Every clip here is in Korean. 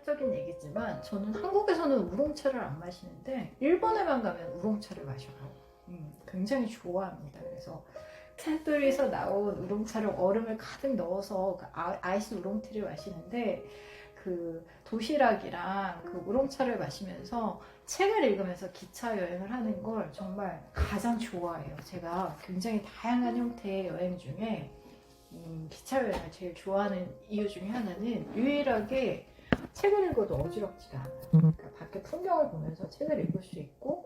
철학적인 얘기지만 저는 한국에서는 우롱차를 안 마시는데 일본에만 가면 우롱차를 마셔요. 굉장히 좋아합니다. 그래서 산토리에서 나온 우롱차를 얼음을 가득 넣어서 그 아이스 우롱티를 마시는데 그 도시락이랑 그 우롱차를 마시면서 책을 읽으면서 기차 여행을 하는 걸 정말 가장 좋아해요. 제가 굉장히 다양한 형태의 여행 중에 기차 여행을 제일 좋아하는 이유 중에 하나는 유일하게 책을 읽어도 어지럽지가 않아요. 그러니까 밖에 풍경을 보면서 책을 읽을 수 있고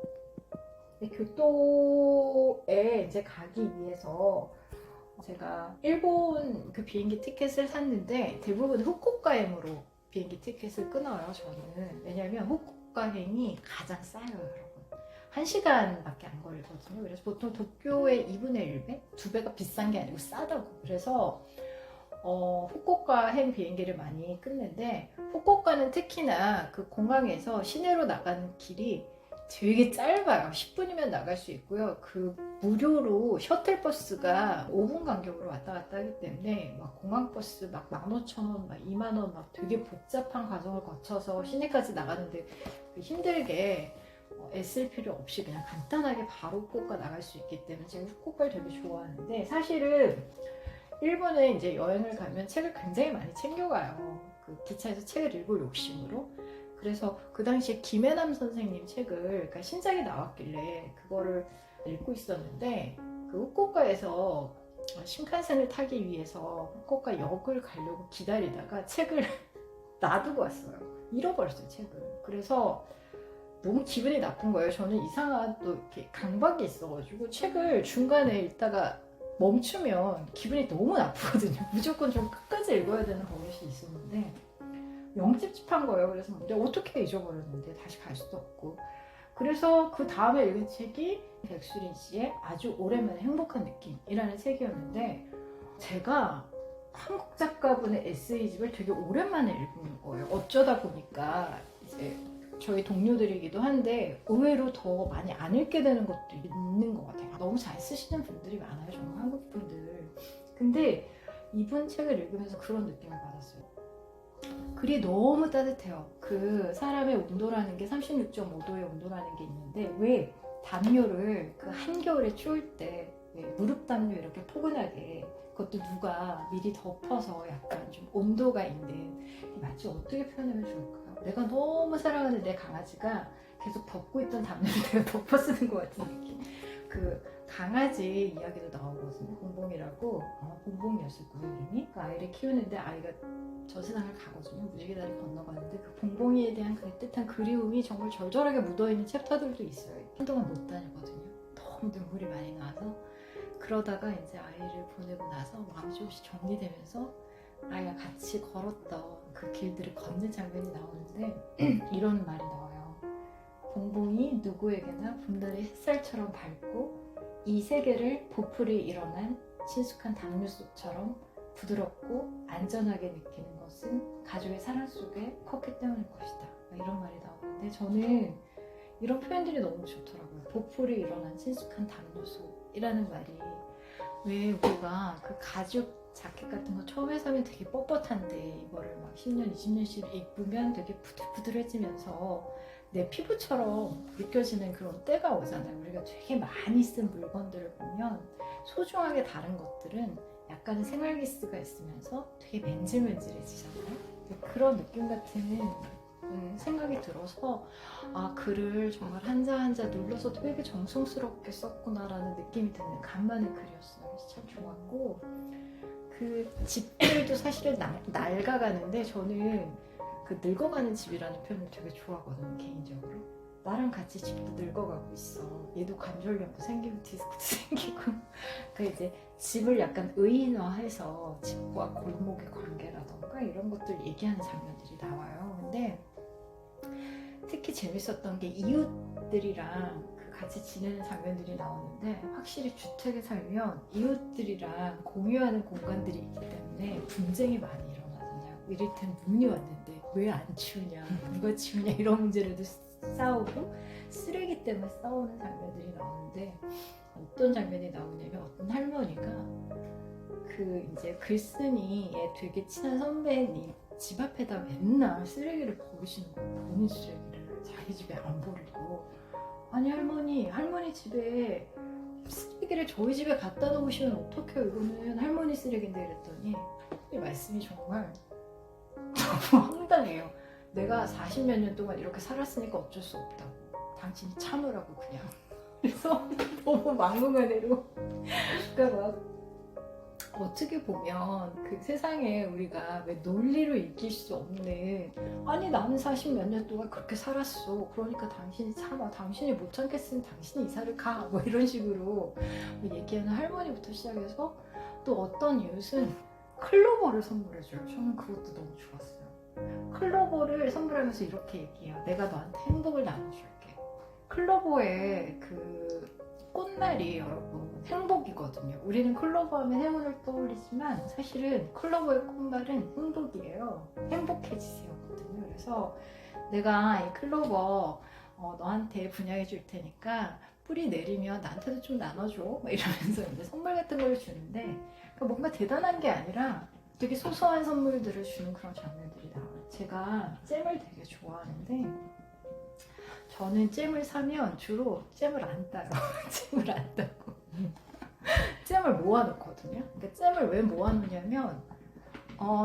교토에 이제 가기 위해서 제가 일본 그 비행기 티켓을 샀는데 대부분 후쿠오카행으로 비행기 티켓을 끊어요. 저는 왜냐면 후쿠오카행이 가장 싸요, 여러분. 1시간밖에 안 걸리거든요. 그래서 보통 도쿄의 2분의 1배? 2배가 비싼 게 아니고 싸다고. 그래서 후쿠오카행 비행기를 많이 끊는데 후쿠오카는 특히나 그 공항에서 시내로 나가는 길이 되게 짧아요. 10분이면 나갈 수 있고요. 그 무료로 셔틀버스가 5분 간격으로 왔다 갔다 하기 때문에 막 공항버스 막 15,000원, 막 2만원 막 되게 복잡한 과정을 거쳐서 시내까지 나가는데 힘들게 애쓸 필요 없이 그냥 간단하게 바로 후쿠오카 나갈 수 있기 때문에 제가 후쿠오카를 되게 좋아하는데 사실은 일본에 이제 여행을 가면 책을 굉장히 많이 챙겨가요. 그 기차에서 책을 읽을 욕심으로. 그래서 그 당시에 김혜남 선생님 책을 그러니까 신작이 나왔길래 그거를 읽고 있었는데 그 후쿠오카에서 신칸센을 타기 위해서 후쿠오카 역을 가려고 기다리다가 책을 놔두고 왔어요. 잃어버렸어요, 책을. 그래서 너무 기분이 나쁜 거예요. 저는 이상한 또 이렇게 강박이 있어가지고 책을 중간에 읽다가 멈추면 기분이 너무 나쁘거든요. 무조건 좀 끝까지 읽어야 되는 버릇이 있었는데 영 찝찝한 거예요. 그래서 근데 어떻게 잊어버렸는데 다시 갈 수도 없고. 그래서 그 다음에 읽은 책이 백수린 씨의 아주 오랜만에 행복한 느낌이라는 책이었는데 제가 한국 작가분의 에세이집을 되게 오랜만에 읽은 거예요. 어쩌다 보니까 이제 저희 동료들이기도 한데 의외로 더 많이 안 읽게 되는 것도 있는 것 같아요. 너무 잘 쓰시는 분들이 많아요. 정말 한국 분들. 근데 이분 책을 읽으면서 그런 느낌을 받았어요. 글이 너무 따뜻해요. 그 사람의 온도라는 게 36.5도의 온도라는 게 있는데 왜 담요를 그 한겨울에 추울 때 무릎 담요 이렇게 포근하게 그것도 누가 미리 덮어서 약간 좀 온도가 있는 마치 어떻게 표현하면 좋을까요? 내가 너무 사랑하는 내 강아지가 계속 덮고 있던 담요를 내가 덮어 쓰는 것 같은 느낌. 그 강아지 이야기도 나오거든요. 봉봉이라고. 봉봉이었을 거예요 이름이. 그 아이를 키우는데 아이가 저 세상을 가거든요. 무지개다리 건너가는데 그 봉봉이에 대한 그 뜻한 그리움이 정말 절절하게 묻어있는 챕터들도 있어요. 한동안 못 다니거든요. 너무 눈물이 많이 나서. 그러다가 이제 아이를 보내고 나서 마음이 조금씩 정리되면서 아이가 같이 걸었던 그 길들을 걷는 장면이 나오는데 이런 말이 나와요. 봉봉이 누구에게나 봄날의 햇살처럼 밝고 이 세계를 보풀이 일어난 친숙한 담요 속처럼 부드럽고 안전하게 느끼는 것은 가족의 사랑 속에 컸기 때문일 것이다. 이런 말이 나오는데 저는 이런 표현들이 너무 좋더라고요. 보풀이 일어난 친숙한 담요 속이라는 말이 왜 우리가 그 가죽 자켓 같은 거 처음에 사면 되게 뻣뻣한데 이거를 막 10년, 20년씩 입으면 되게 부들부들해지면서 내 피부처럼 느껴지는 그런 때가 오잖아요. 우리가 되게 많이 쓴 물건들을 보면 소중하게 다른 것들은 약간의 생활기스가 있으면서 되게 맨질맨질해지잖아요. 그런 느낌 같은 생각이 들어서 글을 정말 한자 한자 눌러서 되게 정성스럽게 썼구나라는 느낌이 드는 간만의 글이었어요. 그래서 참 좋았고 그 집들도 사실은 낡아가는데 저는 그 늙어가는 집이라는 표현을 되게 좋아하거든요. 개인적으로. 나랑 같이 집도 늙어가고 있어. 얘도 관절염도 생기고 디스크도 생기고 그 이제 집을 약간 의인화해서 집과 골목의 관계라던가 이런 것들 얘기하는 장면들이 나와요. 근데 특히 재밌었던 게 이웃들이랑 같이 지내는 장면들이 나오는데 확실히 주택에 살면 이웃들이랑 공유하는 공간들이 있기 때문에 분쟁이 많이 일어나잖아요. 이를테면 눈이 왔는데 왜 안 치우냐, 누가 치우냐 이런 문제로도 싸우고 쓰레기 때문에 싸우는 장면들이 나오는데 어떤 장면이 나오냐면 어떤 할머니가 그 이제 글쓴이의 되게 친한 선배님 집 앞에다 맨날 쓰레기를 버리시는 거예요. 본인 쓰레기를 자기 집에 안 버리고. 아니 할머니 집에 쓰레기를 저희 집에 갖다 놓으시면 어떡해요, 이거는 할머니 쓰레기인데. 이랬더니 이 말씀이 정말 너무 황당해요. 내가 40몇 년 동안 이렇게 살았으니까 어쩔 수 없다고, 당신이 참으라고 그냥. 그래서 너무 막무가내로. 그러니까 막 어떻게 보면 그 세상에 우리가 왜 논리로 이길 수 없는, 아니 나는 40몇 년 동안 그렇게 살았어, 그러니까 당신이 참아, 당신이 못 참겠으면 당신이 이사를 가, 뭐 이런 식으로 뭐 얘기하는 할머니부터 시작해서, 또 어떤 이웃은 클로버를 선물해줘요. 저는 그것도 너무 좋았어요. 클로버를 선물하면서 이렇게 얘기해요. 내가 너한테 행복을 나눠줄게. 클로버의 그 꽃말이 여러분 행복이거든요. 우리는 클로버 하면 행운을 떠올리지만 사실은 클로버의 꽃말은 행복이에요. 행복해지세요거든요. 그래서 내가 이 클로버 너한테 분양해 줄 테니까 뿌리 내리면 나한테도 좀 나눠줘, 막 이러면서 이제 선물 같은 걸 주는데, 그러니까 뭔가 대단한 게 아니라 되게 소소한 선물들을 주는 그런 장면들이 나와요. 제가 잼을 되게 좋아하는데, 저는 잼을 사면 주로 잼을 안 따요. 잼을 안 따고 잼을 모아놓거든요. 그러니까 잼을 왜 모아놓냐면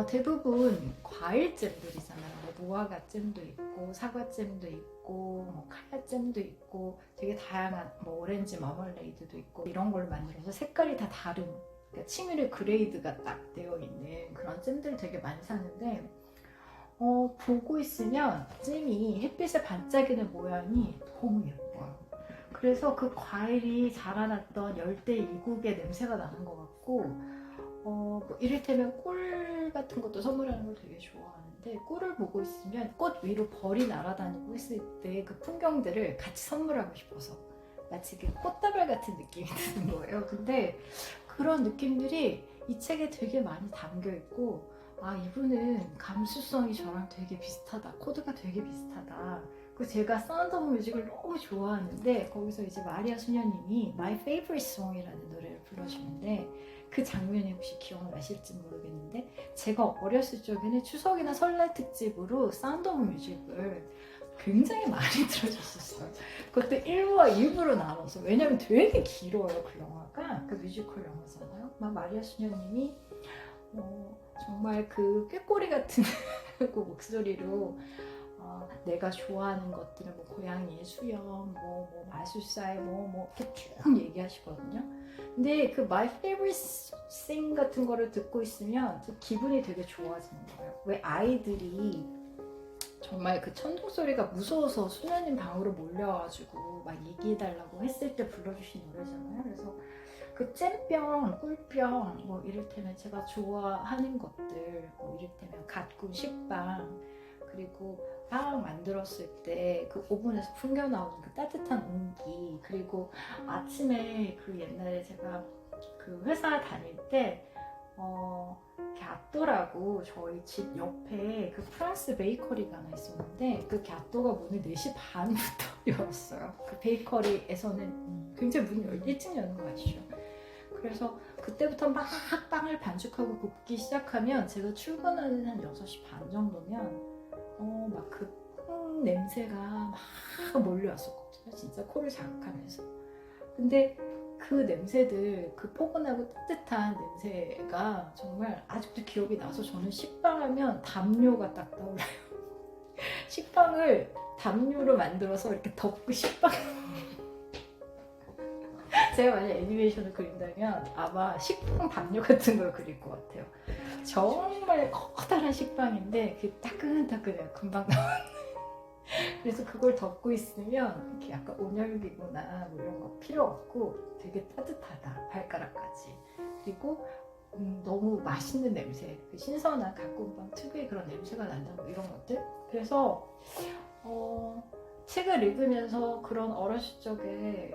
대부분 과일잼들이잖아요. 뭐 무화과잼도 있고 사과잼도 있고 뭐 카야잼도 있고 되게 다양한 뭐 오렌지 마멀레이드도 있고 이런 걸 만들어서 색깔이 다 다른, 그러니까 칭의를 그레이드가 딱 되어 있는 그런 잼들 되게 많이 사는데, 보고 있으면 잼이 햇빛에 반짝이는 모양이 너무 예뻐요. 그래서 그 과일이 자라났던 열대 이국의 냄새가 나는 것 같고, 뭐 이를테면 꿀 같은 것도 선물하는 걸 되게 좋아하는데, 꿀을 보고 있으면 꽃 위로 벌이 날아다니고 있을 때 그 풍경들을 같이 선물하고 싶어서 마치 그 꽃다발 같은 느낌이 드는 거예요. 근데 그런 느낌들이 이 책에 되게 많이 담겨 있고, 아, 이분은 감수성이 저랑 되게 비슷하다, 코드가 되게 비슷하다. 그 제가 사운드 오브 뮤직을 너무 좋아하는데, 거기서 이제 마리아 수녀님이 My Favorite Song이라는 노래를 불러주는데, 그 장면이 혹시 기억나실지 모르겠는데, 제가 어렸을 적에는 추석이나 설날 특집으로 사운드 오브 뮤직을 굉장히 많이 들어줬었어요. 그것도 1부와 2부로 나눠서. 왜냐면 되게 길어요, 그 영화가. 그 뮤지컬 영화잖아요. 막 마리아 수녀님이 정말 그 꾀꼬리 같은 그 목소리로 내가 좋아하는 것들은 뭐 고양이의 수염, 뭐 마술사의 뭐 이렇게 쭉 얘기하시거든요. 근데 그 My Favorite Thing 같은 거를 듣고 있으면 그 기분이 되게 좋아지는 거예요. 왜 아이들이 정말 그 천둥 소리가 무서워서 수녀님 방으로 몰려와가지고 막 얘기해달라고 했을 때 불러주신 노래잖아요. 그래서 그 잼병, 꿀병, 뭐 이를테면 제가 좋아하는 것들, 뭐 이를테면 갓군 식빵, 그리고 빵 만들었을 때 그 오븐에서 풍겨 나오는 그 따뜻한 온기, 그리고 아침에 그 옛날에 제가 그 회사 다닐 때 갸또라고 저희 집 옆에 그 프랑스 베이커리가 하나 있었는데, 그 갸또가 문을 4시 반부터 열었어요. 그 베이커리에서는 굉장히 문을 일찍 여는 거 아시죠? 그래서 그때부터 막 빵을 반죽하고 굽기 시작하면 제가 출근하는 한 6시 반 정도면 막 그 냄새가 막 몰려왔었거든요. 진짜 코를 자극하면서. 근데 그 냄새들, 그 포근하고 따뜻한 냄새가 정말 아직도 기억이 나서, 저는 식빵하면 담요가 딱 떠올라요. 식빵을 담요로 만들어서 이렇게 덮고 식빵 제가 만약 애니메이션을 그린다면 아마 식빵 담요 같은 걸 그릴 것 같아요. 정말 커다란 식빵인데 그 따끈따끈해요. 금방 나왔네. 그래서 그걸 덮고 있으면 이렇게 약간 온열기구나 뭐 이런 거 필요 없고 되게 따뜻하다, 발가락까지. 그리고 너무 맛있는 냄새, 그 신선한 가꾼빵 특유의 그런 냄새가 난다, 뭐 이런 것들. 그래서 책을 읽으면서 그런 어렸을 적에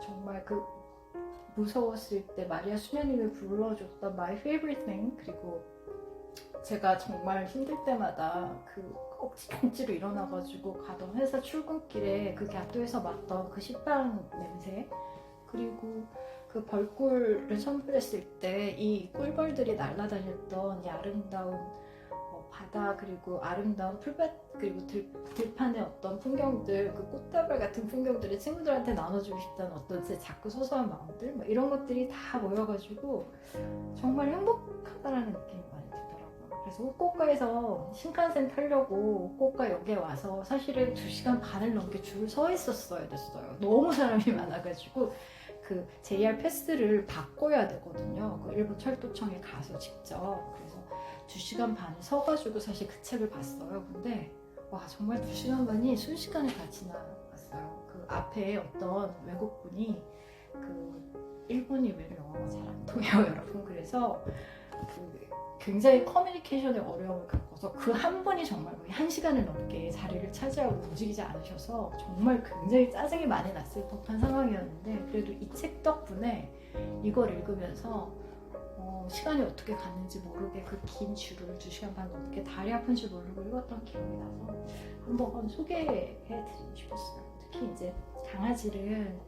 정말 그 무서웠을 때 마리아 수녀님이 불러줬던 My Favorite Thing, 그리고 제가 정말 힘들 때마다 그 억지로 일어나가지고 가던 회사 출근길에 그 갸또에서 맡던 그 식빵 냄새, 그리고 그 벌꿀을 선물했을 때 이 꿀벌들이 날아다녔던 이 아름다운 바다, 그리고 아름다운 풀밭, 그리고 들판의 어떤 풍경들, 그 꽃다발 같은 풍경들을 친구들한테 나눠주고 싶다는 어떤 제 작고 소소한 마음들, 뭐 이런 것들이 다 모여가지고 정말 행복하다라는 느낌이 많이 들더라고요. 그래서 후쿠오카에서 신칸센 타려고 후쿠오카역에 와서 사실은 2시간 반을 넘게 줄을 서 있었어야 됐어요. 너무 사람이 많아가지고 그 JR 패스를 바꿔야 되거든요. 그 일본 철도청에 가서 직접. 그래서 2시간 반을 서가지고 사실 그 책을 봤어요. 근데 와, 정말 2시간 반이 순식간에 다 지나갔어요. 그 앞에 어떤 외국분이, 그 일본이 왜 영어가 잘 안 통해요, 여러분. 그래서 그 굉장히 커뮤니케이션에 어려움을 겪어서 그 한 분이 정말 거의 1시간을 넘게 자리를 차지하고 움직이지 않으셔서 정말 굉장히 짜증이 많이 났을 법한 상황이었는데, 그래도 이 책 덕분에 이걸 읽으면서 시간이 어떻게 갔는지 모르게 그 긴 줄을 2시간 반 넘게 다리 아픈 줄 모르고 읽었던 기억이 나서 한번 소개해드리고 싶었어요. 특히 이제 강아지를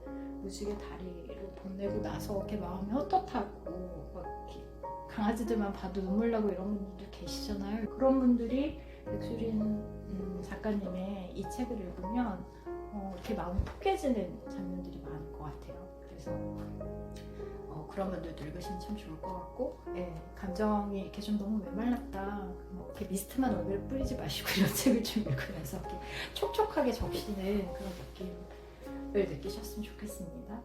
무지개 다리로 보내고 나서 이렇게 마음이 헛헛하고 막 이렇게 강아지들만 봐도 눈물 나고 이런 분들도 계시잖아요. 그런 분들이 백수린 작가님의 이 책을 읽으면 이렇게 마음이 포개지는 장면들이 많을 것 같아요. 그래서 그런 분들도 읽으시면 참 좋을 것 같고, 예, 감정이 이렇게 좀 너무 메말랐다, 뭐 이렇게 미스트만 얼굴에 뿌리지 마시고 이런 책을 좀 읽으면서 이렇게 촉촉하게 적시는 그런 느낌을 느끼셨으면 좋겠습니다.